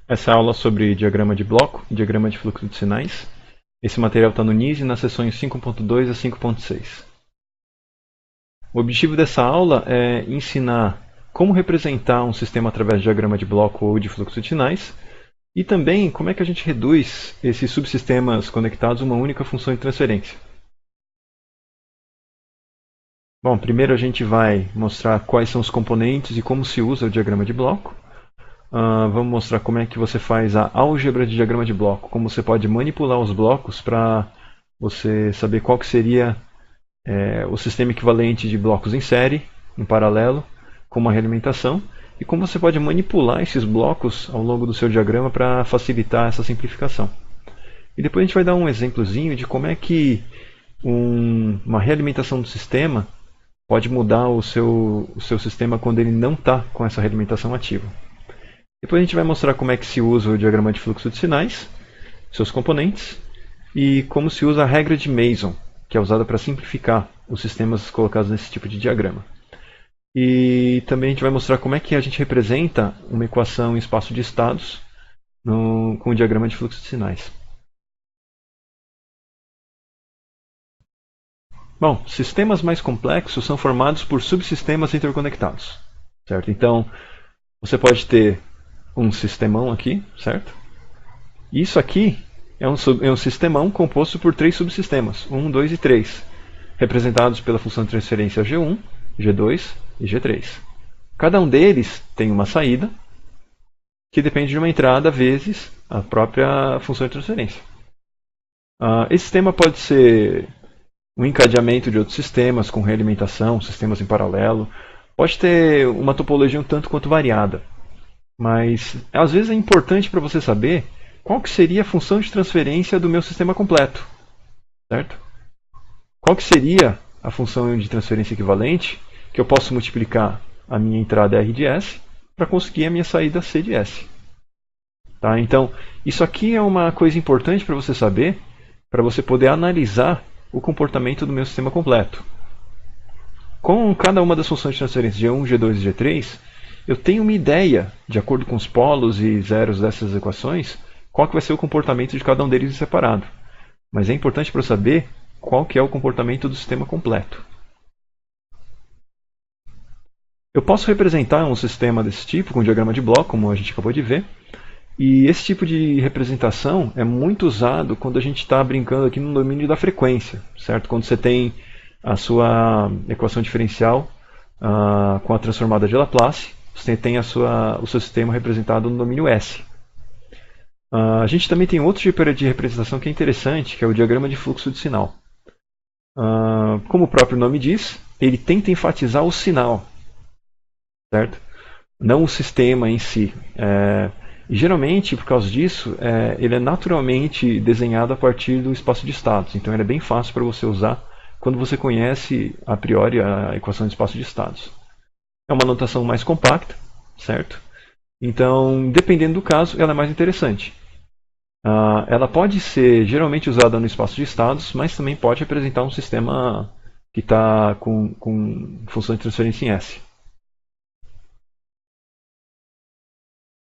Essa aula é sobre diagrama de bloco e diagrama de fluxo de sinais. Esse material está no NISE nas seções 5.2 a 5.6. O objetivo dessa aula é ensinar como representar um sistema através de diagrama de bloco ou de fluxo de sinais e também como é que a gente reduz esses subsistemas conectados a uma única função de transferência. Bom, primeiro a gente vai mostrar quais são os componentes e como se usa o diagrama de bloco. Vamos mostrar como é que você faz a álgebra de diagrama de bloco, como você pode manipular os blocos para você saber qual que seria o sistema equivalente de blocos em série, em paralelo, com uma realimentação, e como você pode manipular esses blocos ao longo do seu diagrama para facilitar essa simplificação. E depois a gente vai dar um exemplozinho de como é que uma realimentação do sistema pode mudar o seu sistema quando ele não está com essa realimentação ativa. Depois a gente vai mostrar como é que se usa o diagrama de fluxo de sinais, seus componentes, e como se usa a regra de Mason, que é usada para simplificar os sistemas colocados nesse tipo de diagrama. E também a gente vai mostrar como é que a gente representa uma equação em espaço de estados com o diagrama de fluxo de sinais. Bom, sistemas mais complexos são formados por subsistemas interconectados, certo? Então, você pode ter um sistemão aqui, certo? E isso aqui é um sistemão composto por três subsistemas, 1, 2 e 3, representados pela função de transferência G1, G2 e G3. Cada um deles tem uma saída, que depende de uma entrada vezes a própria função de transferência. Esse sistema pode ser um encadeamento de outros sistemas, com realimentação, sistemas em paralelo. Pode ter uma topologia um tanto quanto variada. Mas às vezes é importante para você saber qual que seria a função de transferência do meu sistema completo. Certo? Qual que seria a função de transferência equivalente que eu posso multiplicar a minha entrada R de S para conseguir a minha saída C de S. Tá? Então, isso aqui é uma coisa importante para você saber, para você poder analisar o comportamento do meu sistema completo. Com cada uma das funções de transferência G1, G2 e G3, eu tenho uma ideia, de acordo com os polos e zeros dessas equações, qual que vai ser o comportamento de cada um deles em separado. Mas é importante para eu saber qual que é o comportamento do sistema completo. Eu posso representar um sistema desse tipo com um diagrama de bloco, como a gente acabou de ver. E esse tipo de representação é muito usado quando a gente está brincando aqui no domínio da frequência, certo? Quando você tem a sua equação diferencial com a transformada de Laplace, você tem o seu sistema representado no domínio S. A gente também tem outro tipo de representação que é interessante, que é o diagrama de fluxo de sinal. Como o próprio nome diz, ele tenta enfatizar o sinal, certo? Não o sistema em si. E geralmente, por causa disso, ele é naturalmente desenhado a partir do espaço de estados. Então ele é bem fácil para você usar quando você conhece a priori a equação de espaço de estados. É uma notação mais compacta, certo? Então, dependendo do caso, ela é mais interessante. Ela pode ser geralmente usada no espaço de estados, mas também pode representar um sistema que está com função de transferência em S.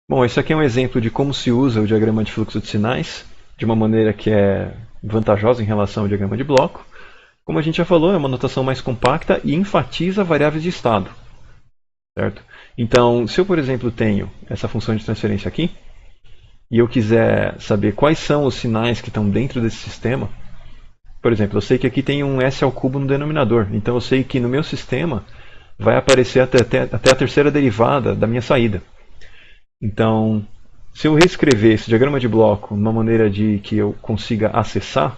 Bom, esse aqui é um exemplo de como se usa o diagrama de fluxo de sinais, de uma maneira que é vantajosa em relação ao diagrama de bloco. Como a gente já falou, é uma notação mais compacta e enfatiza variáveis de estado. Certo? Então, se eu, por exemplo, tenho essa função de transferência aqui, e eu quiser saber quais são os sinais que estão dentro desse sistema, por exemplo, eu sei que aqui tem um S ao cubo no denominador, então eu sei que no meu sistema vai aparecer até a terceira derivada da minha saída. Então, se eu reescrever esse diagrama de bloco de uma maneira de que eu consiga acessar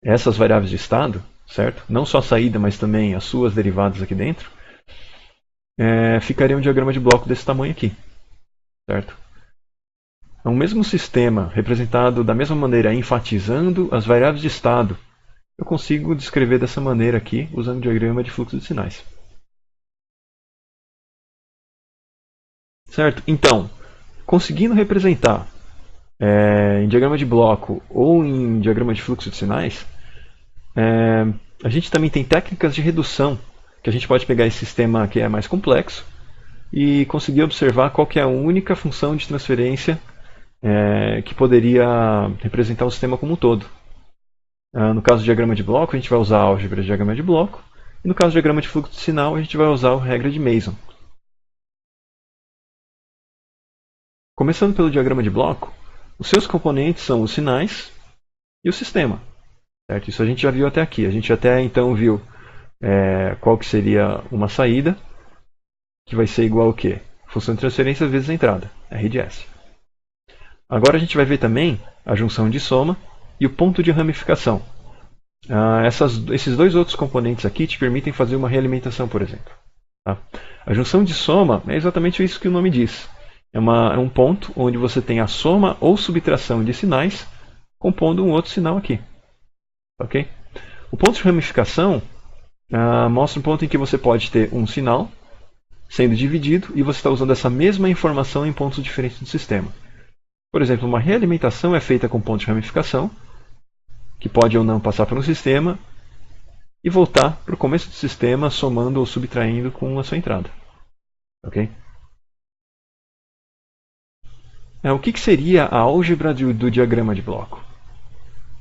essas variáveis de estado, certo? Não só a saída, mas também as suas derivadas aqui dentro, ficaria um diagrama de bloco desse tamanho aqui, certo? É o mesmo sistema representado da mesma maneira, enfatizando as variáveis de estado. Eu consigo descrever dessa maneira aqui, usando o diagrama de fluxo de sinais. Certo? Então, conseguindo representar em diagrama de bloco ou em diagrama de fluxo de sinais, a gente também tem técnicas de redução, que a gente pode pegar esse sistema que é mais complexo e conseguir observar qual que é a única função de transferência que poderia representar o sistema como um todo. No caso do diagrama de bloco, a gente vai usar a álgebra de diagrama de bloco, e no caso do diagrama de fluxo de sinal, a gente vai usar a regra de Mason. Começando pelo diagrama de bloco, os seus componentes são os sinais e o sistema. Certo? Isso a gente já viu até aqui. A gente até então viu qual que seria uma saída, que vai ser igual ao quê? Função de transferência vezes a entrada, R de S. Agora a gente vai ver também a junção de soma e o ponto de ramificação. Esses dois outros componentes aqui te permitem fazer uma realimentação, por exemplo. Tá? A junção de soma é exatamente isso que o nome diz. É um ponto onde você tem a soma ou subtração de sinais compondo um outro sinal aqui. Okay? O ponto de ramificação mostra um ponto em que você pode ter um sinal sendo dividido e você está usando essa mesma informação em pontos diferentes do sistema. Por exemplo, uma realimentação é feita com ponto de ramificação, que pode ou não passar por um sistema, e voltar para o começo do sistema somando ou subtraindo com a sua entrada. Okay? O que seria a álgebra do diagrama de bloco?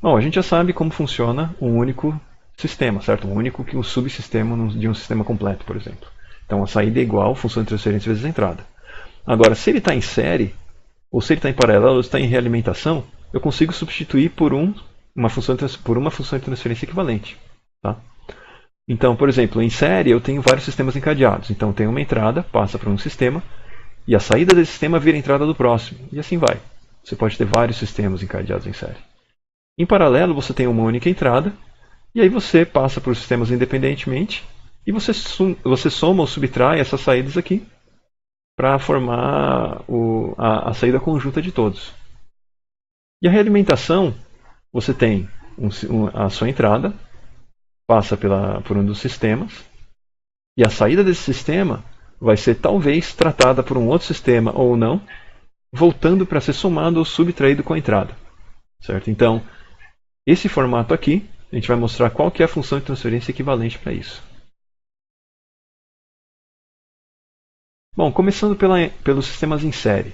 Bom, a gente já sabe como funciona um único sistema, certo? Um subsistema de um sistema completo, por exemplo. Então a saída é igual a função de transferência vezes a entrada. Agora, se ele está em série, ou se ele está em paralelo, ou se está em realimentação, eu consigo substituir por uma função de transferência equivalente. Tá? Então, por exemplo, em série eu tenho vários sistemas encadeados. Então tem uma entrada, passa para um sistema, e a saída desse sistema vira a entrada do próximo. E assim vai. Você pode ter vários sistemas encadeados em série. Em paralelo, você tem uma única entrada, e aí você passa por sistemas independentemente, e você soma ou subtrai essas saídas aqui para formar a saída conjunta de todos. E a realimentação, você tem a sua entrada, passa por um dos sistemas, e a saída desse sistema vai ser talvez tratada por um outro sistema ou não, voltando para ser somado ou subtraído com a entrada. Certo? Então, esse formato aqui, a gente vai mostrar qual que é a função de transferência equivalente para isso. Bom, começando pelos sistemas em série.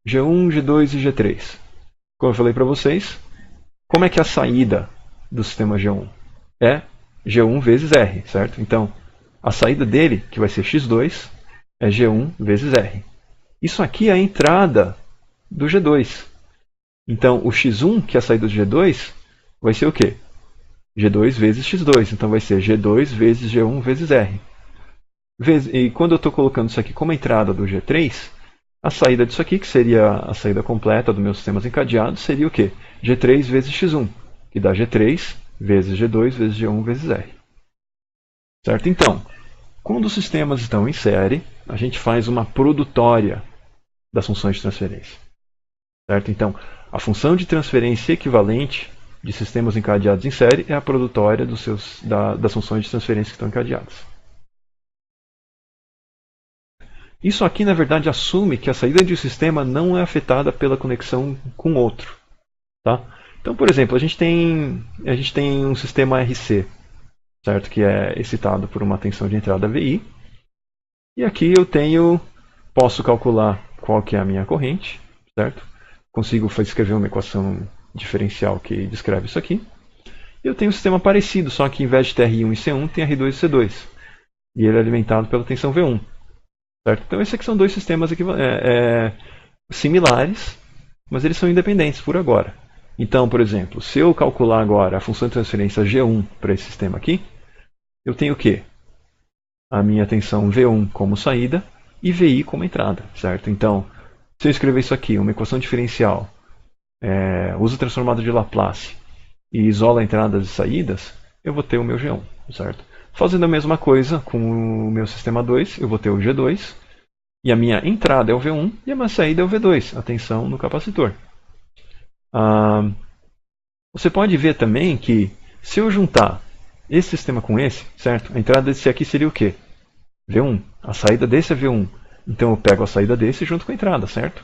G1, G2 e G3. Como eu falei para vocês, como é que é a saída do sistema G1? É G1 vezes R, certo? Então, a saída dele, que vai ser x2, é G1 vezes R. Isso aqui é a entrada do G2. Então, o x1, que é a saída do G2, vai ser o quê? G2 vezes x2. Então, vai ser G2 vezes G1 vezes R. E quando eu estou colocando isso aqui como entrada do G3, a saída disso aqui, que seria a saída completa dos meus sistemas encadeados, seria o quê? G3 vezes x1, que dá G3 vezes G2 vezes G1 vezes R. Certo? Então, quando os sistemas estão em série, a gente faz uma produtória das funções de transferência. Certo? Então, a função de transferência equivalente de sistemas encadeados em série é a produtória das funções de transferência que estão encadeadas. Isso aqui, na verdade, assume que a saída de um sistema não é afetada pela conexão com outro. Tá? Então, por exemplo, a gente tem um sistema RC, certo? Que é excitado por uma tensão de entrada VI. E aqui eu posso calcular qual que é a minha corrente, certo? Consigo escrever uma equação diferencial que descreve isso aqui. E eu tenho um sistema parecido, só que em vez de ter R1 e C1, tem R2 e C2. E ele é alimentado pela tensão V1. Certo? Então esses aqui são dois sistemas similares, mas eles são independentes por agora. Então, por exemplo, se eu calcular agora a função de transferência G1 para esse sistema aqui, eu tenho o quê? A minha tensão V1 como saída e VI como entrada. Certo? Então, se eu escrever isso aqui, uma equação diferencial, uso transformado de Laplace e isola entradas e saídas, eu vou ter o meu G1. Certo? Fazendo a mesma coisa com o meu sistema 2, eu vou ter o G2, e a minha entrada é o V1, e a minha saída é o V2, a tensão no capacitor. Você pode ver também que, se eu juntar esse sistema com esse, certo? A entrada desse aqui seria o quê? V1. A saída desse é V1. Então eu pego a saída desse junto com a entrada, certo?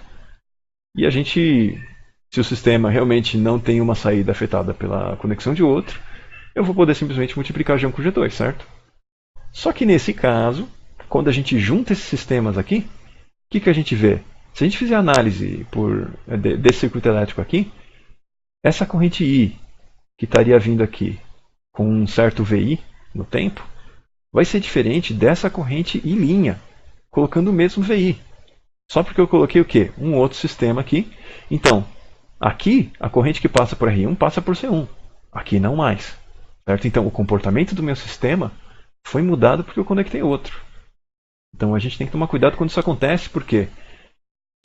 E a gente, se o sistema realmente não tem uma saída afetada pela conexão de outro, eu vou poder simplesmente multiplicar G1 com G2, certo? Só que nesse caso, quando a gente junta esses sistemas aqui, o que a gente vê? Se a gente fizer análise desse circuito elétrico aqui, essa corrente I, que estaria vindo aqui com um certo VI no tempo, vai ser diferente dessa corrente I', colocando o mesmo VI. Só porque eu coloquei o quê? Um outro sistema aqui. Então, aqui, a corrente que passa por R1 passa por C1. Aqui não mais. Certo? Então, o comportamento do meu sistema foi mudado porque eu conectei outro. Então, a gente tem que tomar cuidado quando isso acontece, porque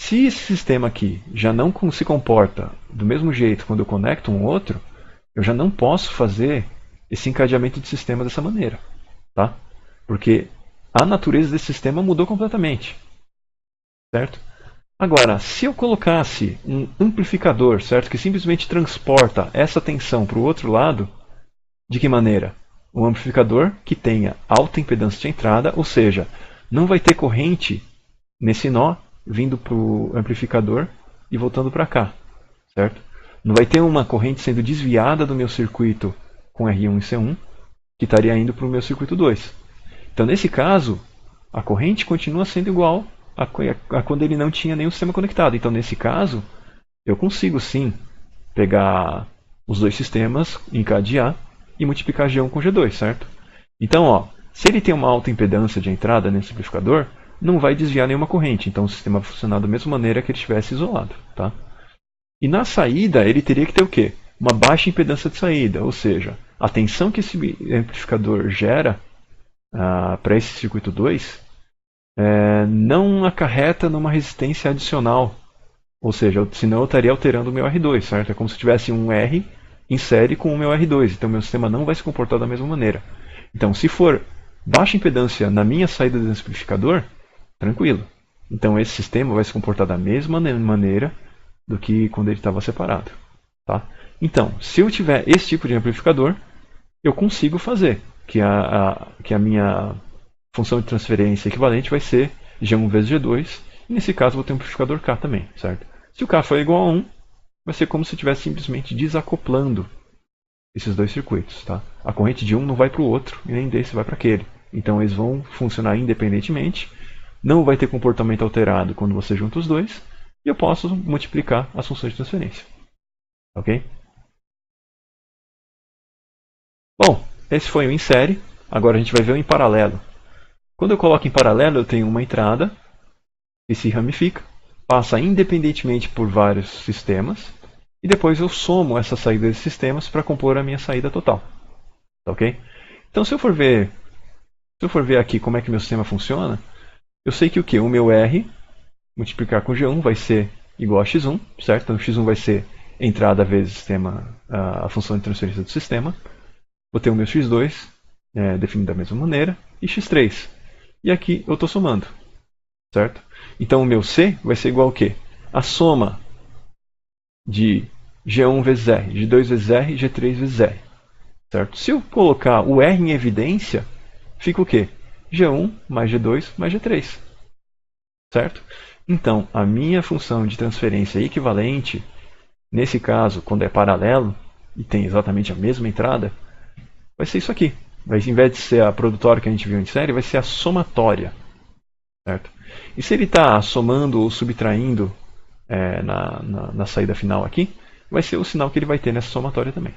se esse sistema aqui já não se comporta do mesmo jeito quando eu conecto um outro, eu já não posso fazer esse encadeamento de sistema dessa maneira. Tá? Porque a natureza desse sistema mudou completamente. Certo? Agora, se eu colocasse um amplificador, certo, que simplesmente transporta essa tensão para o outro lado, de que maneira? Um amplificador que tenha alta impedância de entrada, ou seja, não vai ter corrente nesse nó vindo para o amplificador e voltando para cá. Certo? Não vai ter uma corrente sendo desviada do meu circuito com R1 e C1, que estaria indo para o meu circuito 2. Então, nesse caso, a corrente continua sendo igual a quando ele não tinha nenhum sistema conectado. Então, nesse caso, eu consigo sim pegar os dois sistemas, encadear e multiplicar G1 com G2, certo? Então, ó, se ele tem uma alta impedância de entrada nesse amplificador, não vai desviar nenhuma corrente. Então, o sistema vai funcionar da mesma maneira que ele estivesse isolado. Tá? E na saída, ele teria que ter o quê? Uma baixa impedância de saída, ou seja, a tensão que esse amplificador gera para esse circuito 2 não acarreta numa resistência adicional. Ou seja, senão eu estaria alterando o meu R2, certo? É como se eu tivesse um R em série com o meu R2. Então, meu sistema não vai se comportar da mesma maneira. Então, se for baixa impedância na minha saída do amplificador, tranquilo. Então, esse sistema vai se comportar da mesma maneira do que quando ele estava separado. Tá? Então, se eu tiver esse tipo de amplificador, eu consigo fazer que a minha função de transferência equivalente vai ser G1 vezes G2. E nesse caso, vou ter um amplificador K também. Certo? Se o K for igual a 1, vai ser como se eu estivesse simplesmente desacoplando esses dois circuitos. Tá? A corrente de um não vai para o outro e nem desse vai para aquele. Então, eles vão funcionar independentemente. Não vai ter comportamento alterado quando você junta os dois. E eu posso multiplicar as funções de transferência. Ok? Bom, esse foi o em série. Agora a gente vai ver o em paralelo. Quando eu coloco em paralelo, eu tenho uma entrada que se ramifica, passa independentemente por vários sistemas, e depois eu somo essa saída desses sistemas para compor a minha saída total. Ok? Então, se eu for ver aqui como é que meu sistema funciona, eu sei que o quê? O meu R multiplicar com G1 vai ser igual a X1, certo? Então, X1 vai ser entrada vezes sistema, a função de transferência do sistema. Vou ter o meu X2 definido da mesma maneira, e X3. E aqui eu estou somando, certo? Então, o meu C vai ser igual ao quê? A soma de G1 vezes R, G2 vezes R e G3 vezes R. Certo? Se eu colocar o R em evidência, fica o quê? G1 mais G2 mais G3. Certo? Então, a minha função de transferência equivalente, nesse caso, quando é paralelo, e tem exatamente a mesma entrada, vai ser isso aqui. Vai, em vez de ser a produtória que a gente viu em série, vai ser a somatória. Certo? E se ele está somando ou subtraindo na saída final aqui, vai ser o sinal que ele vai ter nessa somatória também.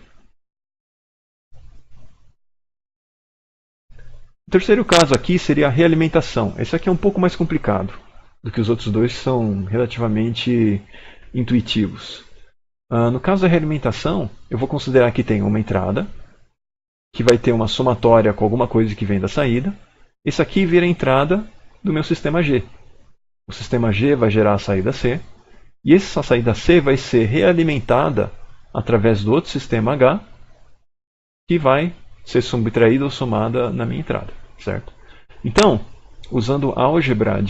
O terceiro caso aqui seria a realimentação. Esse aqui é um pouco mais complicado do que os outros dois, são relativamente intuitivos. No caso da realimentação, eu vou considerar que tem uma entrada, que vai ter uma somatória com alguma coisa que vem da saída. Esse aqui vira a entrada do meu sistema G. O sistema G vai gerar a saída C. E essa saída C vai ser realimentada através do outro sistema H, que vai ser subtraída ou somada na minha entrada. Certo? Então, usando a álgebra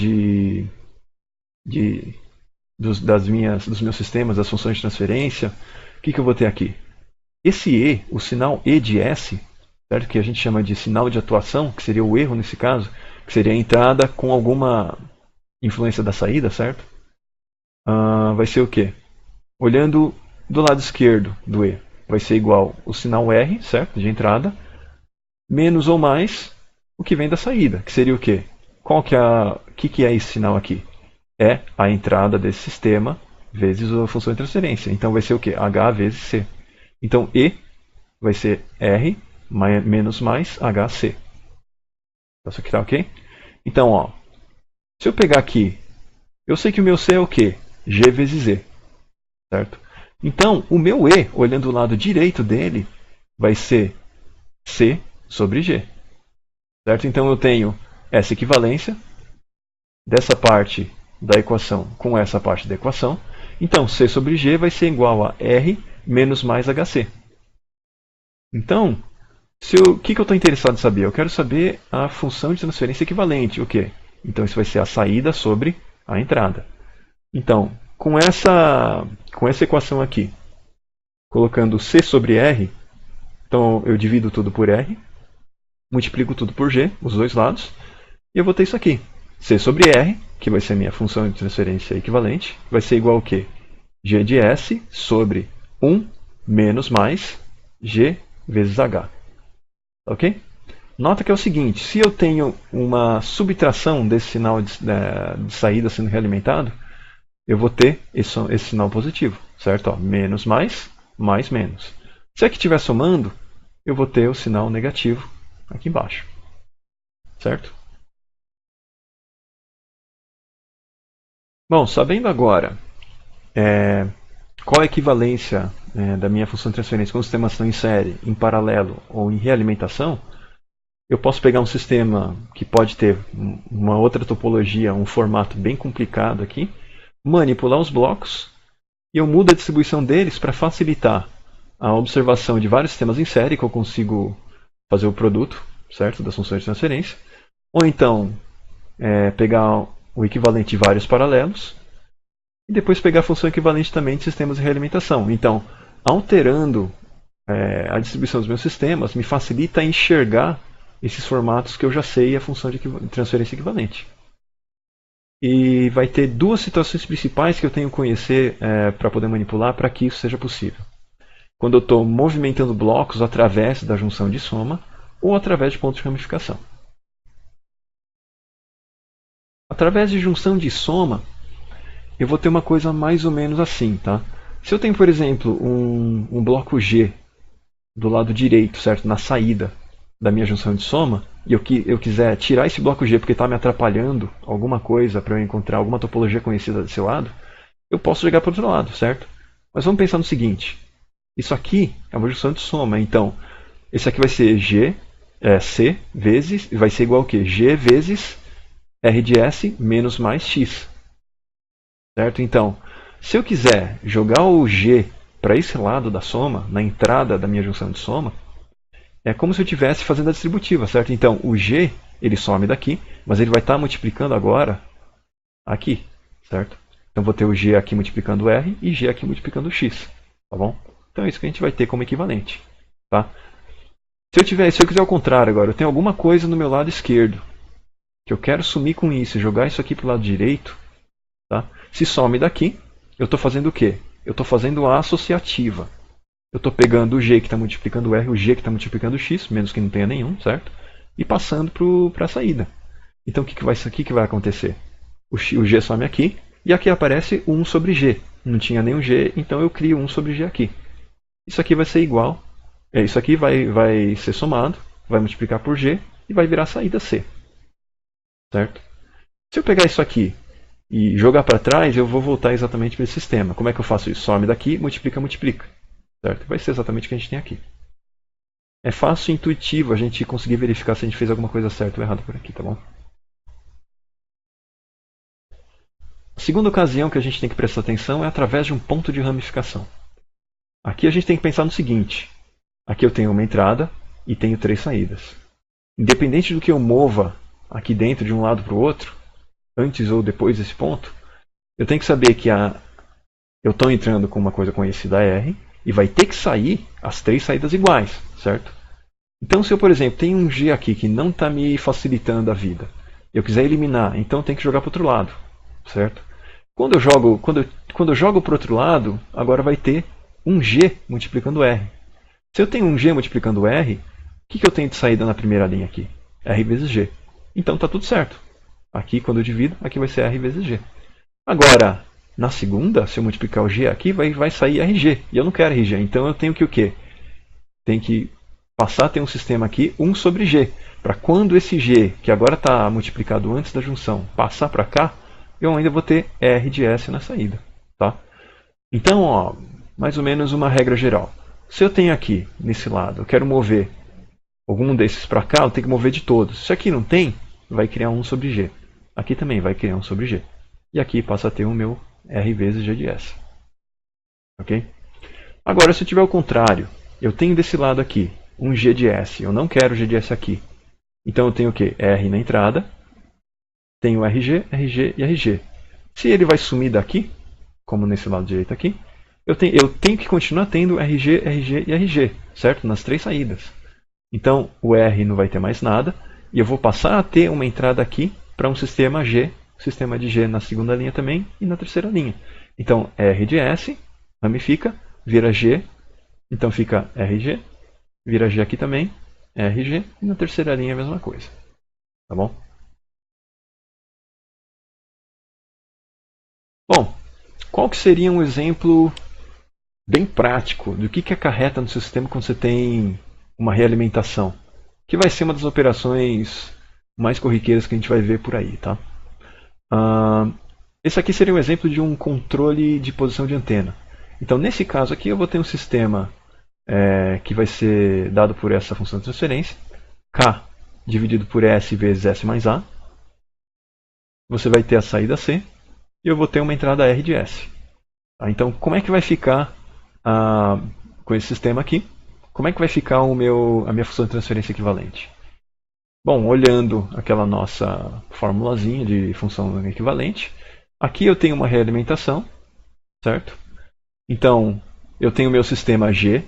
dos meus sistemas, das funções de transferência, o que eu vou ter aqui? Esse E, o sinal E de S, certo? Que a gente chama de sinal de atuação, que seria o erro nesse caso, que seria a entrada com alguma influência da saída, certo? Vai ser o quê? Olhando do lado esquerdo do E, vai ser igual o sinal R, certo? De entrada, menos ou mais o que vem da saída, que seria o quê? que é esse sinal aqui? É a entrada desse sistema vezes a função de transferência. Então vai ser o quê? H vezes C. Então E vai ser R menos mais HC. Isso aqui está ok? Então, ó, se eu pegar aqui, eu sei que o meu C é o quê? G vezes Z. Certo? Então, o meu E, olhando o lado direito dele, vai ser C sobre G. Certo? Então eu tenho essa equivalência dessa parte da equação com essa parte da equação. Então, C sobre G vai ser igual a R menos mais HC. Então, o que eu estou interessado em saber? Eu quero saber a função de transferência equivalente. O quê? Então, isso vai ser a saída sobre a entrada. Então, com essa equação aqui, colocando C sobre R, então eu divido tudo por R, multiplico tudo por G, os dois lados, e eu vou ter isso aqui. C sobre R, que vai ser a minha função de transferência equivalente, vai ser igual ao quê? G de S sobre 1 menos mais G vezes H. Ok? Nota que é o seguinte, se eu tenho uma subtração desse sinal de saída sendo realimentado, eu vou ter esse sinal positivo, certo? Ó, menos mais menos. Se aqui estiver somando, eu vou ter o sinal negativo aqui embaixo, certo? Bom, sabendo agora qual a equivalência da minha função de transferência quando os sistemas estão em série, em paralelo ou em realimentação, eu posso pegar um sistema que pode ter uma outra topologia, um formato bem complicado aqui, manipular os blocos e eu mudo a distribuição deles para facilitar a observação de vários sistemas em série que eu consigo fazer o produto, certo, das funções de transferência, ou então pegar o equivalente de vários paralelos e depois pegar a função equivalente também de sistemas de realimentação. Então, alterando a distribuição dos meus sistemas me facilita enxergar esses formatos que eu já sei a função de transferência equivalente. E vai ter duas situações principais que eu tenho que conhecer para poder manipular para que isso seja possível. Quando eu estou movimentando blocos através da junção de soma ou através de pontos de ramificação. Através de junção de soma, eu vou ter uma coisa mais ou menos assim, tá? Se eu tenho, por exemplo, um bloco G do lado direito, certo, na saída da minha junção de soma, e eu quiser tirar esse bloco G porque está me atrapalhando alguma coisa para eu encontrar alguma topologia conhecida desse lado, eu posso jogar para o outro lado, certo? Mas vamos pensar no seguinte, isso aqui é uma junção de soma, então esse aqui vai ser C vezes, vai ser igual ao quê? G vezes R de S menos mais X. Certo? Então, se eu quiser jogar o G para esse lado da soma, na entrada da minha junção de soma, é como se eu estivesse fazendo a distributiva, certo? Então, o G, ele some daqui, mas ele vai estar multiplicando agora aqui, certo? Então, vou ter o G aqui multiplicando R e G aqui multiplicando X, tá bom? Então, é isso que a gente vai ter como equivalente, tá? Se eu quiser ao contrário agora, eu tenho alguma coisa no meu lado esquerdo, que eu quero sumir com isso, jogar isso aqui para o lado direito, tá? Se some daqui, eu estou fazendo o quê? Eu estou fazendo a associativa. Eu estou pegando o G que está multiplicando o R, o G que está multiplicando o X, menos que não tenha nenhum, certo? E passando para a saída. Então o que vai acontecer? O G some aqui, e aqui aparece 1 sobre G. Não tinha nenhum G, então eu crio 1 sobre G aqui. Isso aqui vai ser igual, isso aqui vai ser somado, vai multiplicar por G, e vai virar a saída C. Certo? Se eu pegar isso aqui e jogar para trás, eu vou voltar exatamente para esse sistema. Como é que eu faço isso? Some daqui, multiplica, multiplica. Certo? Vai ser exatamente o que a gente tem aqui. É fácil e intuitivo a gente conseguir verificar se a gente fez alguma coisa certa ou errada por aqui, tá bom? A segunda ocasião que a gente tem que prestar atenção é através de um ponto de ramificação. Aqui a gente tem que pensar no seguinte. Aqui eu tenho uma entrada e tenho 3 saídas. Independente do que eu mova aqui dentro de um lado para o outro, antes ou depois desse ponto, eu tenho que saber que eu estou entrando com uma coisa conhecida R e vai ter que sair as 3 saídas iguais, certo? Então se eu, por exemplo, tenho um G aqui que não está me facilitando a vida, eu quiser eliminar, então eu tenho que jogar para o outro lado, certo? Quando eu jogo para o outro lado, agora vai ter um G multiplicando R. Se eu tenho um G multiplicando R, o que eu tenho de saída na primeira linha aqui? R vezes G. Então está tudo certo. Aqui, quando eu divido, aqui vai ser R vezes G. Agora, na segunda, se eu multiplicar o G aqui, vai sair RG. E eu não quero RG. Então eu tenho que o quê? Tem que passar a ter um sistema aqui 1 sobre G. Para quando esse G, que agora está multiplicado antes da junção, passar para cá, eu ainda vou ter R de S na saída. Tá? Então, ó, mais ou menos uma regra geral. Se eu tenho aqui, nesse lado, eu quero mover algum desses para cá, eu tenho que mover de todos. Se aqui não tem, vai criar 1 sobre G. Aqui também vai criar 1 sobre G. E aqui passa a ter o meu R vezes G de S. Ok? Agora, se eu tiver o contrário, eu tenho desse lado aqui um G de S. Eu não quero G de S aqui. Então eu tenho o quê? R na entrada. Tenho RG, RG e RG. Se ele vai sumir daqui, como nesse lado direito aqui, eu tenho que continuar tendo RG, RG e RG, certo? Nas três saídas. Então o R não vai ter mais nada. E eu vou passar a ter uma entrada aqui para um sistema G. Sistema de G na segunda linha também e na terceira linha. Então R de S ramifica, vira G. Então fica RG. Vira G aqui também, RG, e na terceira linha a mesma coisa. Tá bom? Bom, qual que seria um exemplo bem prático do que acarreta no seu sistema quando você tem uma realimentação? Que vai ser uma das operações mais corriqueiras que a gente vai ver por aí. Tá? Esse aqui seria um exemplo de um controle de posição de antena. Então, nesse caso aqui, eu vou ter um sistema que vai ser dado por essa função de transferência, K dividido por S vezes S mais A. Você vai ter a saída C e eu vou ter uma entrada R de S. Tá? Então, como é que vai ficar com esse sistema aqui? Como é que vai ficar a minha função de transferência equivalente? Bom, olhando aquela nossa formulazinha de função equivalente, aqui eu tenho uma realimentação, certo? Então, eu tenho o meu sistema G,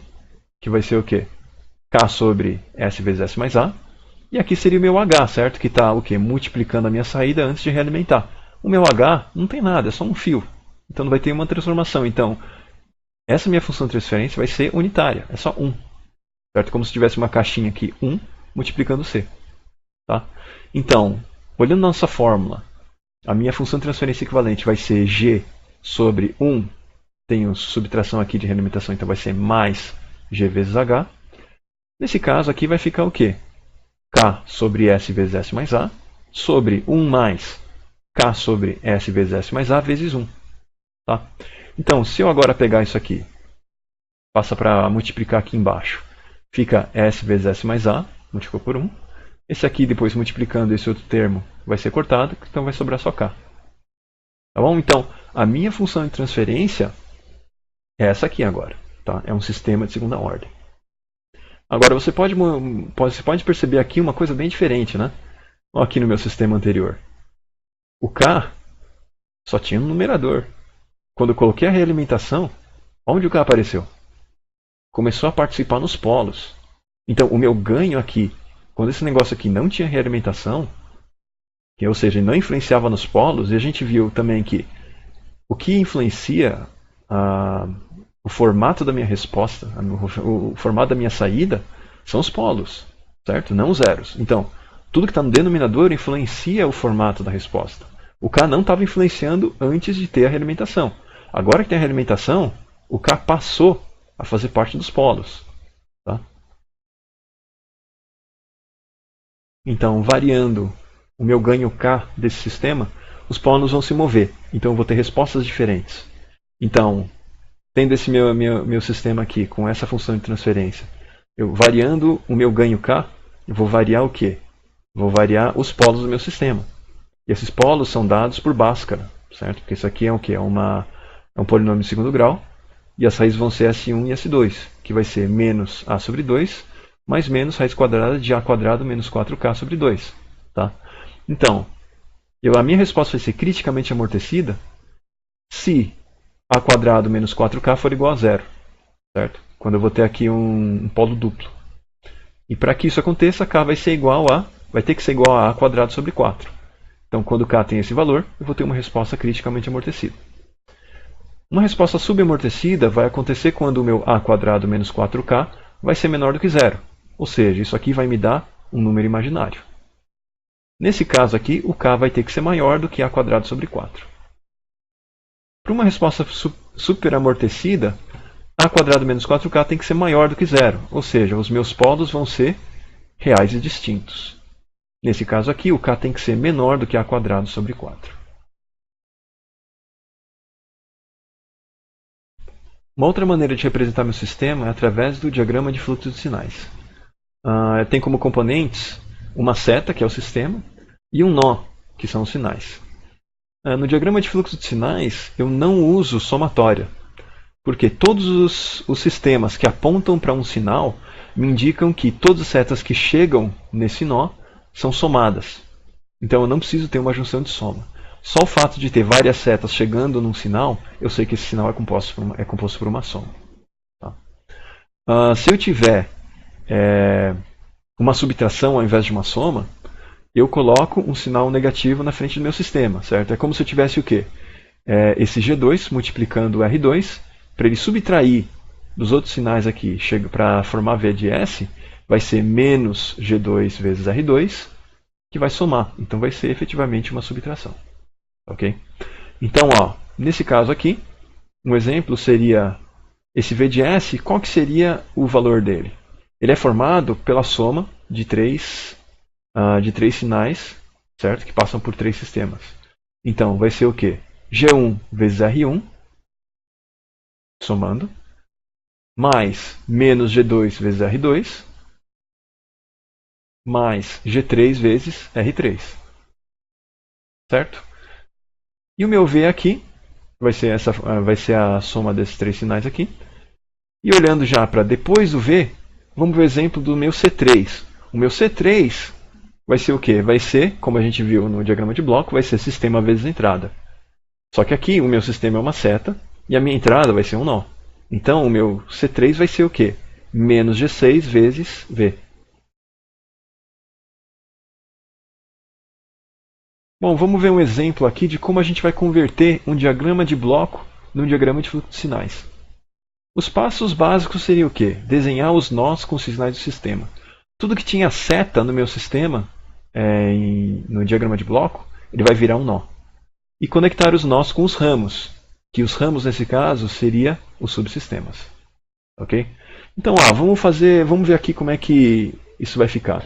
que vai ser o quê? K sobre S vezes S mais A. E aqui seria o meu H, certo? Que está o quê? Multiplicando a minha saída antes de realimentar. O meu H não tem nada, é só um fio. Então não vai ter uma transformação. Então, essa minha função de transferência vai ser unitária, é só 1. Certo? Como se tivesse uma caixinha aqui, 1 multiplicando C. Tá? Então, olhando nossa fórmula, a minha função de transferência equivalente vai ser G sobre 1. Tenho subtração aqui de realimentação, então vai ser mais G vezes H. Nesse caso aqui vai ficar o quê? K sobre S vezes S mais A sobre 1 mais K sobre S vezes S mais A vezes 1. Tá? Então, se eu agora pegar isso aqui, passa para multiplicar aqui embaixo, fica S vezes S mais A, multiplicou por 1. Esse aqui, depois multiplicando esse outro termo, vai ser cortado, então vai sobrar só K. Tá bom? Então, a minha função de transferência é essa aqui agora. Tá? É um sistema de segunda ordem. Agora, você pode perceber aqui uma coisa bem diferente. Né? Olha aqui no meu sistema anterior. O K só tinha um numerador. Quando eu coloquei a realimentação, onde o K apareceu? Começou a participar nos polos. Então, o meu ganho aqui, quando esse negócio aqui não tinha realimentação, ou seja, não influenciava nos polos, e a gente viu também que o que influencia o formato da minha resposta, o formato da minha saída, são os polos, certo? Não os zeros. Então, tudo que está no denominador influencia o formato da resposta. O K não estava influenciando antes de ter a realimentação. Agora que tem a realimentação, o K passou a fazer parte dos polos. Tá? Então, variando o meu ganho K desse sistema, os polos vão se mover. Então, eu vou ter respostas diferentes. Então, tendo esse meu sistema aqui, com essa função de transferência, eu variando o meu ganho K, eu vou variar o quê? Vou variar os polos do meu sistema. E esses polos são dados por Bhaskara, certo? Porque isso aqui é o quê? É um polinômio de segundo grau. E as raízes vão ser S1 e S2, que vai ser menos A sobre 2, mais menos raiz quadrada de A quadrado menos 4K sobre 2. Tá? Então, a minha resposta vai ser criticamente amortecida se A quadrado menos 4K for igual a zero. Certo? Quando eu vou ter aqui um polo duplo. E para que isso aconteça, K vai ter que ser igual a A quadrado sobre 4. Então, quando K tem esse valor, eu vou ter uma resposta criticamente amortecida. Uma resposta subamortecida vai acontecer quando o meu A quadrado menos 4K vai ser menor do que zero. Ou seja, isso aqui vai me dar um número imaginário. Nesse caso aqui, o k vai ter que ser maior do que a quadrado sobre 4. Para uma resposta super amortecida, a quadrado menos 4k tem que ser maior do que zero, ou seja, os meus polos vão ser reais e distintos. Nesse caso aqui, o k tem que ser menor do que a quadrado sobre 4. Uma outra maneira de representar meu sistema é através do diagrama de fluxo de sinais. Tem como componentes uma seta, que é o sistema, e um nó, que são os sinais. No diagrama de fluxo de sinais, eu não uso somatória, porque todos os sistemas que apontam para um sinal me indicam que todas as setas que chegam nesse nó são somadas. Então eu não preciso ter uma junção de soma. Só o fato de ter várias setas chegando num sinal, eu sei que esse sinal é composto por uma soma. Tá? Se eu tiver uma subtração ao invés de uma soma, eu coloco um sinal negativo na frente do meu sistema, certo? É como se eu tivesse o quê? Esse G2 multiplicando o R2, para ele subtrair dos outros sinais aqui, para formar V de S, vai ser menos G2 vezes R2, que vai somar. Então vai ser efetivamente uma subtração. Ok? Então, nesse caso aqui, um exemplo seria esse V de S, qual que seria o valor dele? Ele é formado pela soma de três sinais, certo? Que passam por três sistemas. Então, vai ser o quê? G1 vezes R1, somando, mais menos G2 vezes R2, mais G3 vezes R3. Certo? E o meu V aqui vai ser a soma desses três sinais aqui. E olhando já para depois do V, vamos ver o exemplo do meu C3. O meu C3 vai ser o quê? Vai ser, como a gente viu no diagrama de bloco, vai ser sistema vezes entrada. Só que aqui o meu sistema é uma seta e a minha entrada vai ser um nó. Então o meu C3 vai ser o quê? Menos G6 vezes V. Bom, vamos ver um exemplo aqui de como a gente vai converter um diagrama de bloco num diagrama de fluxo de sinais. Os passos básicos seriam o quê? Desenhar os nós com os sinais do sistema. Tudo que tinha seta no meu sistema, no diagrama de bloco, ele vai virar um nó. E conectar os nós com os ramos, que os ramos nesse caso seria os subsistemas. Ok? Então, vamos ver aqui como é que isso vai ficar.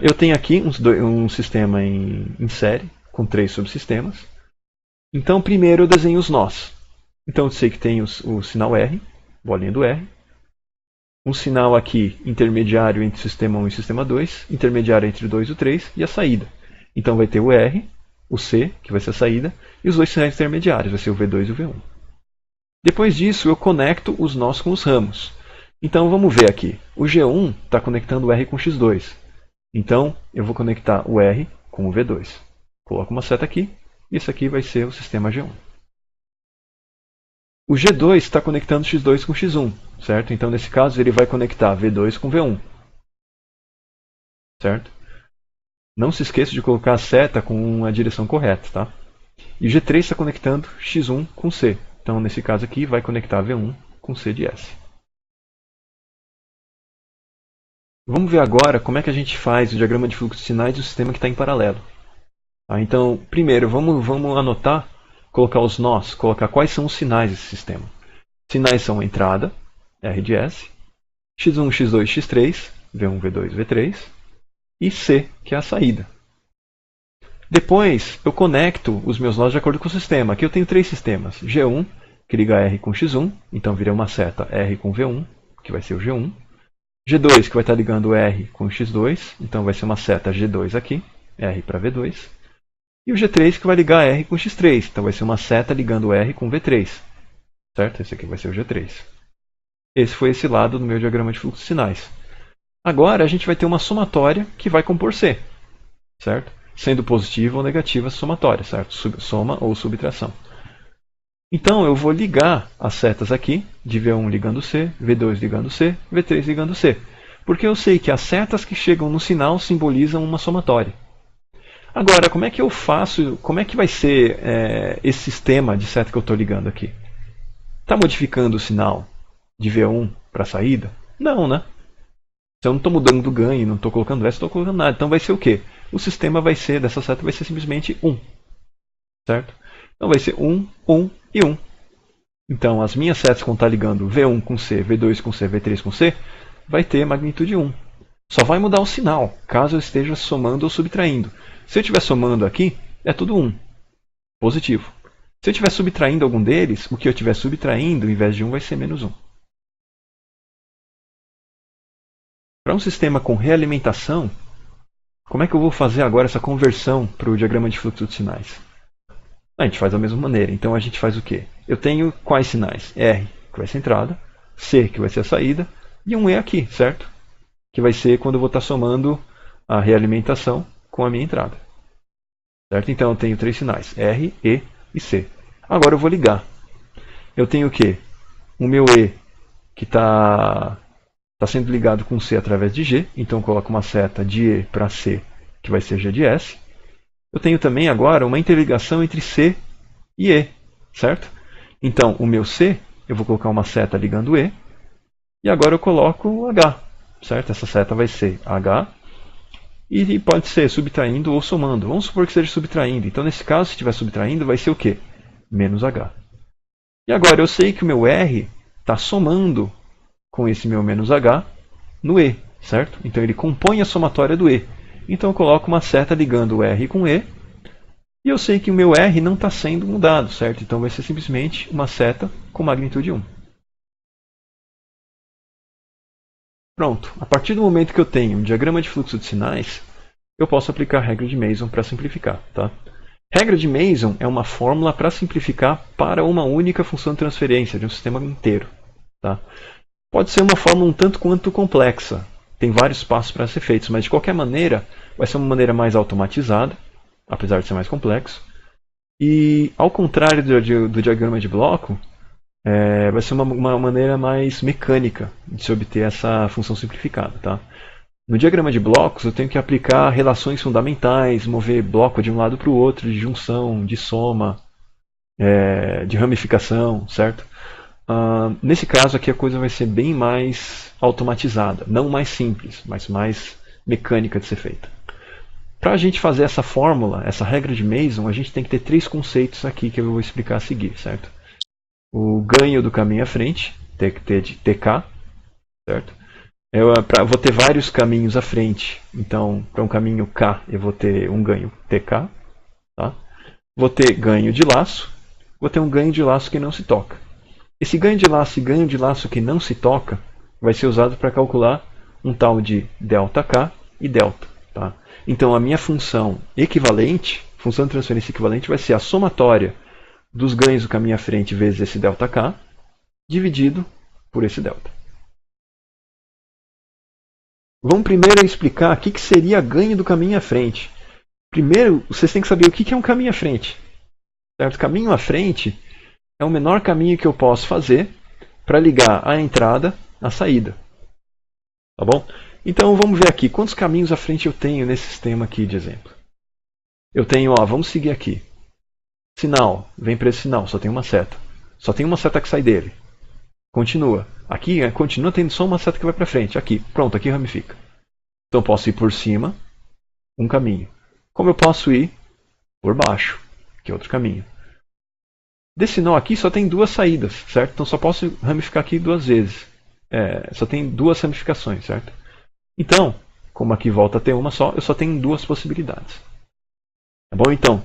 Eu tenho aqui um sistema em série, com três subsistemas. Então, primeiro eu desenho os nós. Então, eu sei que tem o sinal R, bolinha do R. Um sinal aqui intermediário entre o sistema 1 e o sistema 2, intermediário entre o 2 e o 3, e a saída. Então, vai ter o R, o C, que vai ser a saída, e os dois sinais intermediários, vai ser o V2 e o V1. Depois disso, eu conecto os nós com os ramos. Então, vamos ver aqui. O G1 está conectando o R com o X2. Então, eu vou conectar o R com o V2. Coloco uma seta aqui, e esse aqui vai ser o sistema G1. O G2 está conectando X2 com X1, certo? Então, nesse caso, ele vai conectar V2 com V1. Certo? Não se esqueça de colocar a seta com a direção correta, tá? E o G3 está conectando X1 com C. Então, nesse caso aqui, vai conectar V1 com C de S. Vamos ver agora como é que a gente faz o diagrama de fluxo de sinais do sistema que está em paralelo. Então, primeiro, vamos anotar, colocar os nós, colocar quais são os sinais desse sistema. Sinais são a entrada, R de S, X1, X2, X3, V1, V2, V3, e C, que é a saída. Depois, eu conecto os meus nós de acordo com o sistema. Aqui eu tenho três sistemas. G1, que liga R com X1, então vira uma seta R com V1, que vai ser o G1. G2, que vai estar ligando R com X2, então vai ser uma seta G2 aqui, R para V2. E o G3, que vai ligar R com X3, então vai ser uma seta ligando R com V3. Certo? Esse aqui vai ser o G3. Esse foi esse lado do meu diagrama de fluxo de sinais. Agora a gente vai ter uma somatória que vai compor C. Certo? Sendo positiva ou negativa a somatória, certo? Soma ou subtração. Então eu vou ligar as setas aqui, de V1 ligando C, V2 ligando C, V3 ligando C. Porque eu sei que as setas que chegam no sinal simbolizam uma somatória. Agora, como é que eu faço, como é que vai ser esse sistema de seta que eu estou ligando aqui? Está modificando o sinal de V1 para a saída? Não, né? Se eu não estou mudando do ganho, não estou colocando S, não estou colocando nada. Então vai ser o quê? O sistema vai ser, dessa seta vai ser simplesmente 1. Certo? Então vai ser 1, 1 e 1. Então as minhas setas quando está ligando V1 com C, V2 com C, V3 com C, vai ter magnitude 1. Só vai mudar o sinal, caso eu esteja somando ou subtraindo. Se eu estiver somando aqui, é tudo 1. Positivo. Se eu estiver subtraindo algum deles, o que eu estiver subtraindo, ao invés de 1, vai ser menos 1. Para um sistema com realimentação, como é que eu vou fazer agora essa conversão para o diagrama de fluxo de sinais? A gente faz da mesma maneira. Então a gente faz o quê? Eu tenho quais sinais? R, que vai ser a entrada, C, que vai ser a saída, e um E aqui, certo? Que vai ser quando eu vou estar somando a realimentação com a minha entrada. Certo? Então eu tenho 3 sinais, R, E e C. Agora eu vou ligar. Eu tenho o quê? O meu E, que está sendo ligado com C através de G, então eu coloco uma seta de E para C, que vai ser G de S. Eu tenho também agora uma interligação entre C e E, certo? Então o meu C, eu vou colocar uma seta ligando E, e agora eu coloco o H, certo? Essa seta vai ser H, e pode ser subtraindo ou somando. Vamos supor que seja subtraindo. Então nesse caso, se estiver subtraindo, vai ser o quê? Menos H. E agora eu sei que o meu R está somando com esse meu menos H no E, certo? Então ele compõe a somatória do E. Então eu coloco uma seta ligando o R com E, e eu sei que o meu R não está sendo mudado, certo? Então vai ser simplesmente uma seta com magnitude 1. Pronto. A partir do momento que eu tenho um diagrama de fluxo de sinais, eu posso aplicar a regra de Mason para simplificar. Tá? Regra de Mason é uma fórmula para simplificar para uma única função de transferência de um sistema inteiro. Tá? Pode ser uma fórmula um tanto quanto complexa. Tem vários passos para ser feitos, mas de qualquer maneira vai ser uma maneira mais automatizada, apesar de ser mais complexo. E ao contrário do diagrama de bloco, vai ser uma maneira mais mecânica de se obter essa função simplificada. Tá? No diagrama de blocos eu tenho que aplicar relações fundamentais, mover bloco de um lado para o outro, de junção, de soma, de ramificação, certo? Nesse caso aqui a coisa vai ser bem mais automatizada, não mais simples, mas mais mecânica de ser feita. Para a gente fazer essa fórmula, essa regra de Mason, a gente tem que ter 3 conceitos aqui que eu vou explicar a seguir, certo? O ganho do caminho à frente, TK, certo? Eu vou ter vários caminhos à frente, então para um caminho K eu vou ter um ganho TK, tá? Vou ter ganho de laço, vou ter um ganho de laço que não se toca. Esse ganho de laço e ganho de laço que não se toca vai ser usado para calcular um tal de ΔK e delta. Tá? Então a minha função equivalente, função de transferência equivalente, vai ser a somatória dos ganhos do caminho à frente vezes esse ΔK, dividido por esse delta. Vamos primeiro explicar o que seria ganho do caminho à frente. Primeiro, vocês têm que saber o que é um caminho à frente. Certo? Caminho à frente é o menor caminho que eu posso fazer para ligar a entrada à saída. Tá bom? Então vamos ver aqui quantos caminhos à frente eu tenho nesse sistema aqui de exemplo. Eu tenho, vamos seguir aqui. Sinal, vem para esse sinal, só tem uma seta. Só tem uma seta que sai dele. Continua. Aqui continua tendo só uma seta que vai para frente. Aqui, pronto, aqui ramifica. Então eu posso ir por cima, um caminho. Como eu posso ir por baixo, que é outro caminho. Desse nó aqui só tem 2 saídas, certo? Então só posso ramificar aqui 2 vezes. Só tem 2 ramificações, certo? Então, como aqui volta a ter uma só, eu só tenho 2 possibilidades. Tá bom? Então,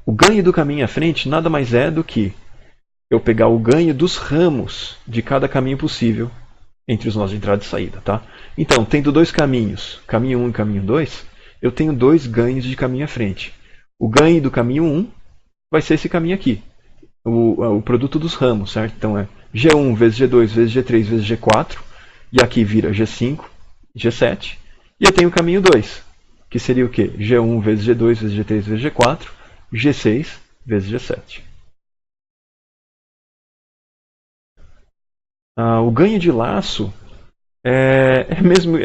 o ganho do caminho à frente nada mais é do que eu pegar o ganho dos ramos de cada caminho possível entre os nós de entrada e saída. Tá? Então, tendo 2 caminhos, caminho 1 e caminho 2, eu tenho 2 ganhos de caminho à frente. O ganho do caminho 1 vai ser esse caminho aqui, o produto dos ramos, certo? Então é G1 vezes G2 vezes G3 vezes G4, e aqui vira G5, G7, e eu tenho o caminho 2, que seria o quê? G1 vezes G2 vezes G3 vezes G4, G6 vezes G7. O ganho de laço é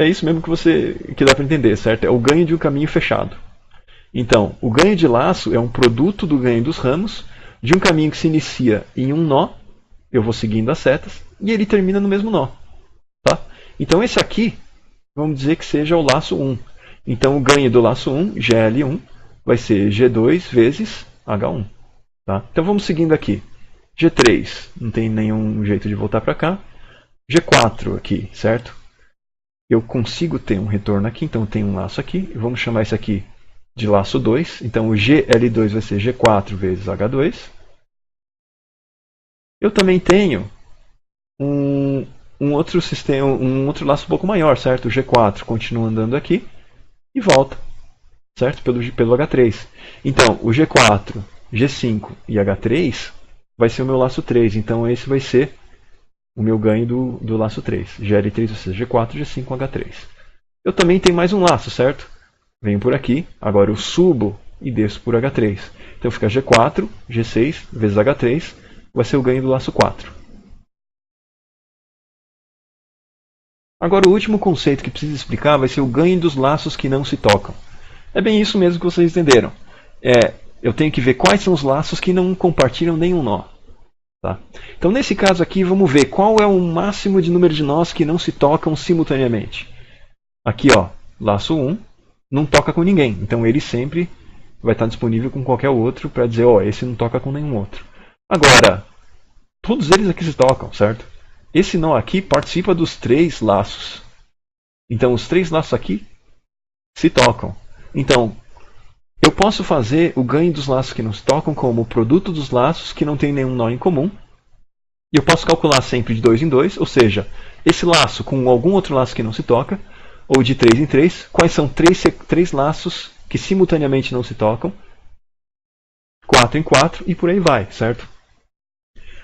isso mesmo que dá para entender, certo? É o ganho de um caminho fechado. Então, o ganho de laço é um produto do ganho dos ramos de um caminho que se inicia em um nó, eu vou seguindo as setas, e ele termina no mesmo nó. Tá? Então esse aqui, vamos dizer que seja o laço 1. Então o ganho do laço 1, GL1, vai ser G2 vezes H1. Tá? Então vamos seguindo aqui. G3, não tem nenhum jeito de voltar para cá. G4 aqui, certo? Eu consigo ter um retorno aqui, então tem um laço aqui. Vamos chamar esse aqui de laço 2. Então o GL2 vai ser G4 vezes H2. Eu também tenho um outro sistema, um outro laço um pouco maior, certo? O G4 continua andando aqui e volta, certo? Pelo H3. Então o G4, G5 e H3 vai ser o meu laço 3. Então esse vai ser o meu ganho do laço 3. GL3, ou seja, G4, G5, H3. Eu também tenho mais um laço, certo? Venho por aqui, agora eu subo e desço por H3. Então fica G4, G6 vezes H3, vai ser o ganho do laço 4. Agora o último conceito que preciso explicar vai ser o ganho dos laços que não se tocam. É bem isso mesmo que vocês entenderam. Eu tenho que ver quais são os laços que não compartilham nenhum nó. Tá? Então nesse caso aqui vamos ver qual é o máximo de número de nós que não se tocam simultaneamente. Aqui ó, laço 1 não toca com ninguém, então ele sempre vai estar disponível com qualquer outro para dizer, ó, esse não toca com nenhum outro. Agora, todos eles aqui se tocam, certo? Esse nó aqui participa dos 3 laços. Então os 3 laços aqui se tocam. Então eu posso fazer o ganho dos laços que não se tocam como o produto dos laços que não tem nenhum nó em comum. E eu posso calcular sempre de 2 em 2, ou seja, esse laço com algum outro laço que não se toca, ou de 3 em 3, quais são 3 laços que simultaneamente não se tocam, 4 em 4 e por aí vai, certo?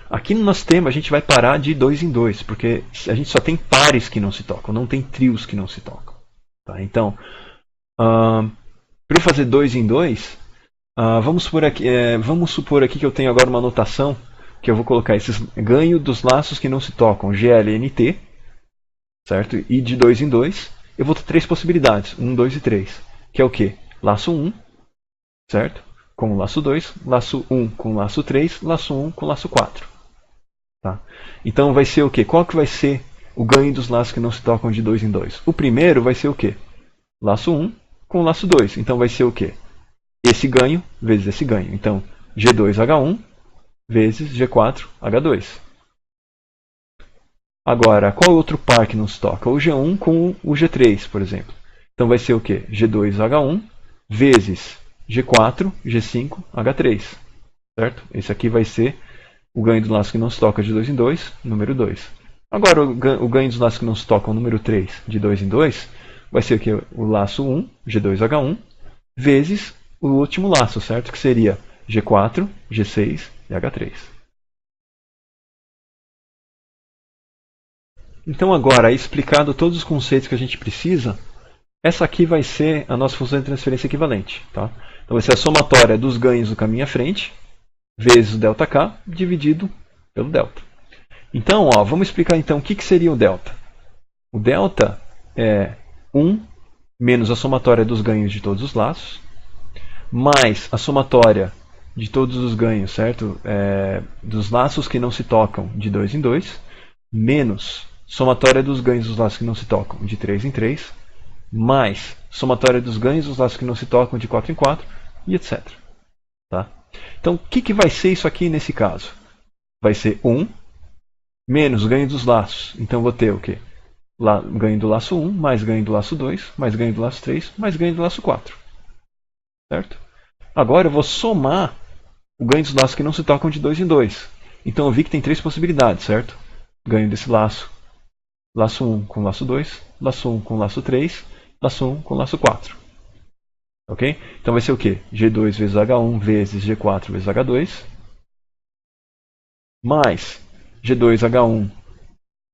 Aqui no nosso tema a gente vai parar de 2 em 2, porque a gente só tem pares que não se tocam, não tem trios que não se tocam. Tá? Então, para eu fazer 2 em 2, vamos supor aqui que eu tenho agora uma notação que eu vou colocar esses ganho dos laços que não se tocam, GLNT, certo? E de 2 em 2, eu vou ter 3 possibilidades, 1, 2 e 3, que é o quê? Laço 1, certo? Com o laço 2, laço 1 com o laço 3, laço 1 com o laço 4. Tá? Então vai ser o quê? Qual que vai ser o ganho dos laços que não se tocam de 2 em 2? O primeiro vai ser o quê? Laço 1 com o laço 2. Então vai ser o quê? Esse ganho vezes esse ganho. Então, G2H1 vezes G4H2. Agora, qual outro par que não se toca? O G1 com o G3, por exemplo. Então vai ser o quê? G2H1 vezes G4, G5, H3. Certo? Esse aqui vai ser o ganho dos laços que não se toca de 2 em 2, número 2. Agora, o ganho dos laços que não se tocam, número 3, de 2 em 2, vai ser o quê? O laço 1, G2H1, vezes o último laço, certo? Que seria G4, G6 e H3. Então agora, explicado todos os conceitos que a gente precisa, essa aqui vai ser a nossa função de transferência equivalente. Tá? Então vai ser a somatória dos ganhos do caminho à frente, vezes o ΔK, dividido pelo delta. Então, vamos explicar então o que seria o delta. O delta é 1 menos a somatória dos ganhos de todos os laços, mais a somatória de todos os ganhos, certo? Dos laços que não se tocam de 2 em 2, menos somatória dos ganhos dos laços que não se tocam de 3 em 3, mais somatória dos ganhos dos laços que não se tocam de 4 em 4, e etc. Tá? Então, o que vai ser isso aqui nesse caso? Vai ser 1 menos ganho dos laços. Então, vou ter o quê? Ganho do laço 1, mais ganho do laço 2, mais ganho do laço 3, mais ganho do laço 4. Certo? Agora eu vou somar o ganho dos laços que não se tocam de 2 em 2. Então eu vi que tem 3 possibilidades, certo? Ganho desse laço. Laço 1 com laço 2, laço 1 com laço 3, laço 1 com laço 4. Ok? Então vai ser o quê? G2 vezes H1 vezes G4 vezes H2. Mais G2H1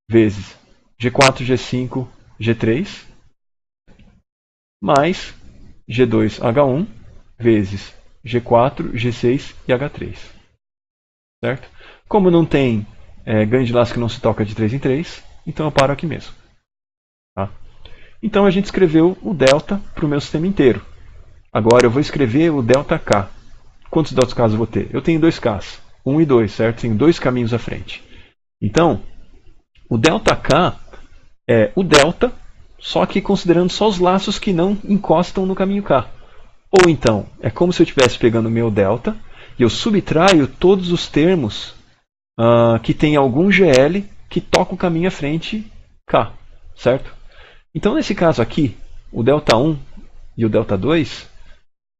vezes G4, G5, G3. Mais G2H1 vezes G4, G6 e H3. Certo? Como não tem ganho de laço que não se toca de 3 em 3, então eu paro aqui mesmo. Tá? Então a gente escreveu o delta para o meu sistema inteiro. Agora eu vou escrever o ΔK. Quantos ΔKs eu vou ter? Eu tenho 2Ks, 1 e 2, certo? Tenho 2 caminhos à frente. Então, o ΔK é o delta, só que considerando só os laços que não encostam no caminho K. Ou então, é como se eu estivesse pegando o meu delta e eu subtraio todos os termos que tem algum GL que toca o caminho à frente K, certo? Então, nesse caso aqui, o delta 1 e o delta 2,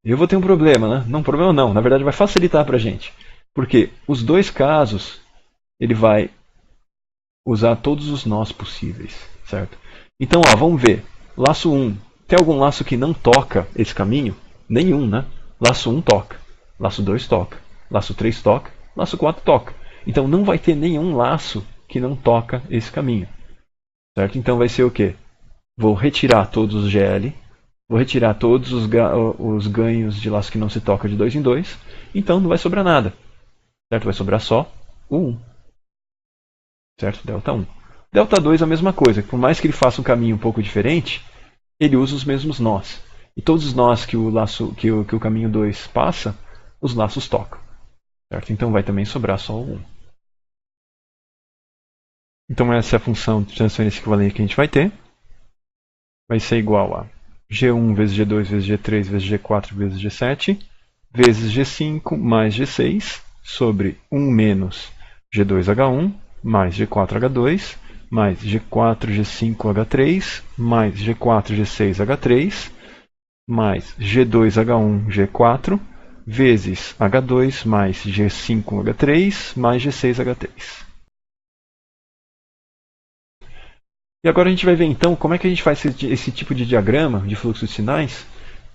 eu vou ter um problema, né? Não, problema não, na verdade vai facilitar para a gente. Porque os dois casos, ele vai usar todos os nós possíveis, certo? Então, ó, vamos ver. Laço 1, tem algum laço que não toca esse caminho? Nenhum, né? Laço 1 toca, laço 2 toca, laço 3 toca, laço 4 toca. Então não vai ter nenhum laço que não toca esse caminho, certo? Então vai ser o quê? Vou retirar todos os GL, vou retirar todos os ganhos de laço que não se toca de 2 em 2, então não vai sobrar nada, certo? Vai sobrar só o 1, certo? Delta 1. Delta 2 a mesma coisa, por mais que ele faça um caminho um pouco diferente, ele usa os mesmos nós. E todos os nós que o caminho 2 passa, os laços tocam, certo? Então vai também sobrar só o 1. Então essa é a função de transferência equivalente que a gente vai ter. Vai ser igual a G1 vezes G2 vezes G3 vezes G4 vezes G7 vezes G5 mais G6 sobre 1 menos G2H1 mais G4H2 mais G4G5H3 mais G4G6H3 mais G2H1G4 vezes H2 mais G5H3 mais G6H3. E agora a gente vai ver então como é que a gente faz esse tipo de diagrama de fluxo de sinais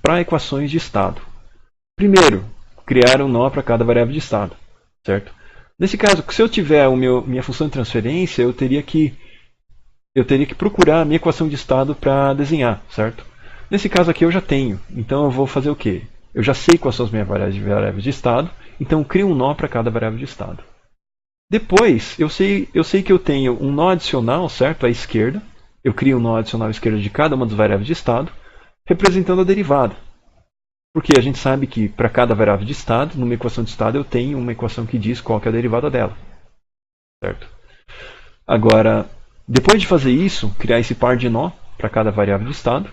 para equações de estado. Primeiro, criar um nó para cada variável de estado, certo? Nesse caso, se eu tiver minha função de transferência, eu teria que procurar a minha equação de estado para desenhar, certo? Nesse caso aqui eu já tenho, então eu vou fazer o quê? Eu já sei quais são as minhas variáveis de estado, então eu crio um nó para cada variável de estado. Depois, eu sei que eu tenho um nó adicional, certo? À esquerda. Eu crio um nó adicional à esquerda de cada uma das variáveis de estado, representando a derivada. Porque a gente sabe que para cada variável de estado, numa equação de estado, eu tenho uma equação que diz qual que é a derivada dela. Certo? Agora, depois de fazer isso, criar esse par de nó para cada variável de estado,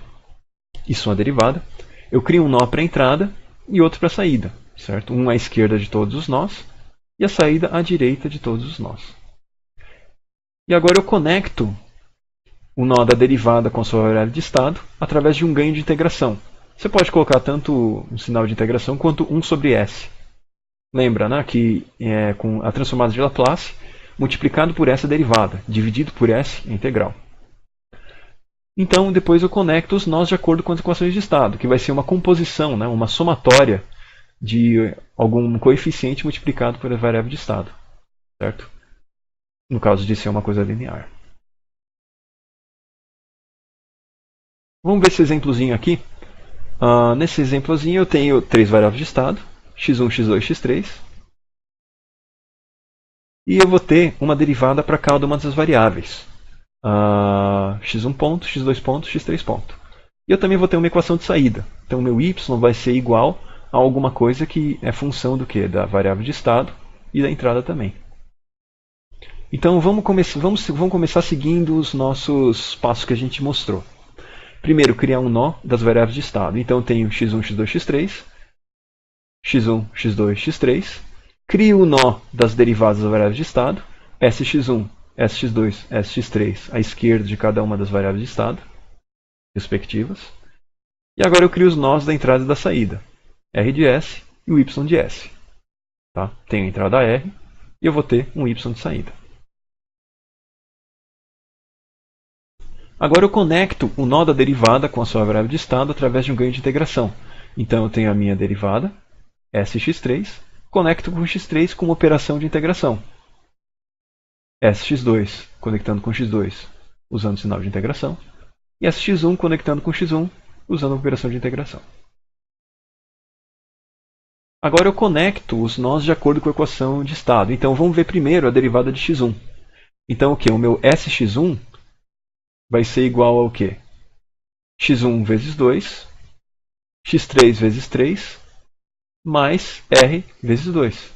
e sua derivada, eu crio um nó para a entrada e outro para a saída. Certo? Um à esquerda de todos os nós, e a saída à direita de todos os nós. E agora eu conecto o nó da derivada com a sua variável de estado através de um ganho de integração. Você pode colocar tanto um sinal de integração quanto 1 sobre S. Lembra, né, que com a transformada de Laplace multiplicado por essa derivada, dividido por S é integral. Então depois eu conecto os nós de acordo com as equações de estado, que vai ser uma composição, né, uma somatória de algum coeficiente multiplicado por a variável de estado, certo? No caso de ser uma coisa linear. Vamos ver esse exemplozinho aqui. Nesse exemplozinho eu tenho 3 variáveis de estado, x1, x2, x3. E eu vou ter uma derivada para cada uma dessas variáveis. x1 ponto, x2 ponto, x3 ponto. E eu também vou ter uma equação de saída. Então meu y vai ser igual a alguma coisa que é função do quê? Da variável de estado e da entrada também. Então vamos começar seguindo os nossos passos que a gente mostrou. Primeiro, criar um nó das variáveis de estado. Então eu tenho x1, x2, x3, x1, x2, x3. Crio o nó das derivadas das variáveis de estado, sx1, sx2, sx3 à esquerda de cada uma das variáveis de estado respectivas. E agora eu crio os nós da entrada e da saída, r de s e o y de s. Tá? Tenho a entrada R e eu vou ter um y de saída. Agora eu conecto o nó da derivada com a sua variável de estado através de um ganho de integração. Então eu tenho a minha derivada, sx3, conecto com x3 com uma operação de integração. sx2 conectando com x2 usando o sinal de integração. E sx1 conectando com x1 usando a operação de integração. Agora eu conecto os nós de acordo com a equação de estado. Então vamos ver primeiro a derivada de x1. Então o que? O meu sx1 vai ser igual ao quê? x1 vezes 2, x3 vezes 3, mais r vezes 2.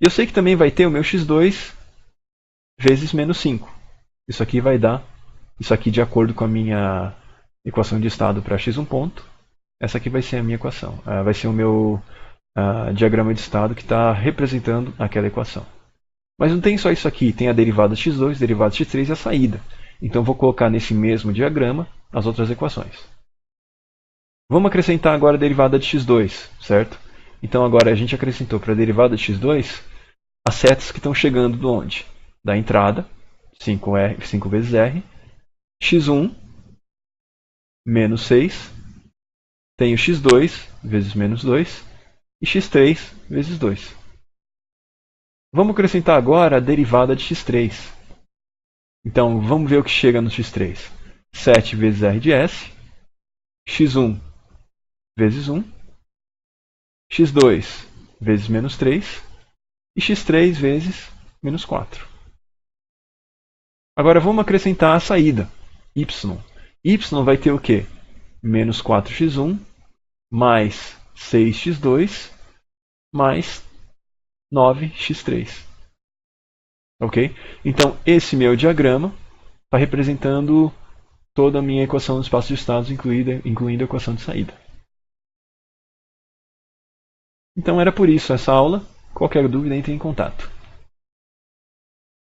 E eu sei que também vai ter o meu x2 vezes menos 5. Isso aqui vai dar Isso aqui de acordo com a minha equação de estado para x1 ponto. Essa aqui vai ser a minha equação. Vai ser o meu diagrama de estado que está representando aquela equação. Mas não tem só isso aqui. Tem a derivada x2, derivada x3 e a saída. Então vou colocar nesse mesmo diagrama as outras equações. Vamos acrescentar agora a derivada de x2, certo? Então agora a gente acrescentou para a derivada de x2 as setas que estão chegando de onde? Da entrada, 5 vezes r, x1 menos 6, tenho x2 vezes menos 2 e x3 vezes 2. Vamos acrescentar agora a derivada de x3. Então vamos ver o que chega no x3. 7 vezes r de s, x1 vezes 1, x2 vezes menos 3 e x3 vezes menos 4. Agora vamos acrescentar a saída, y. Y vai ter o quê? Menos 4x1 mais 6x2 mais 9x3. Ok? Então esse meu diagrama está representando toda a minha equação do espaço de estados, incluindo a equação de saída. Então era por isso essa aula. Qualquer dúvida, entre em contato.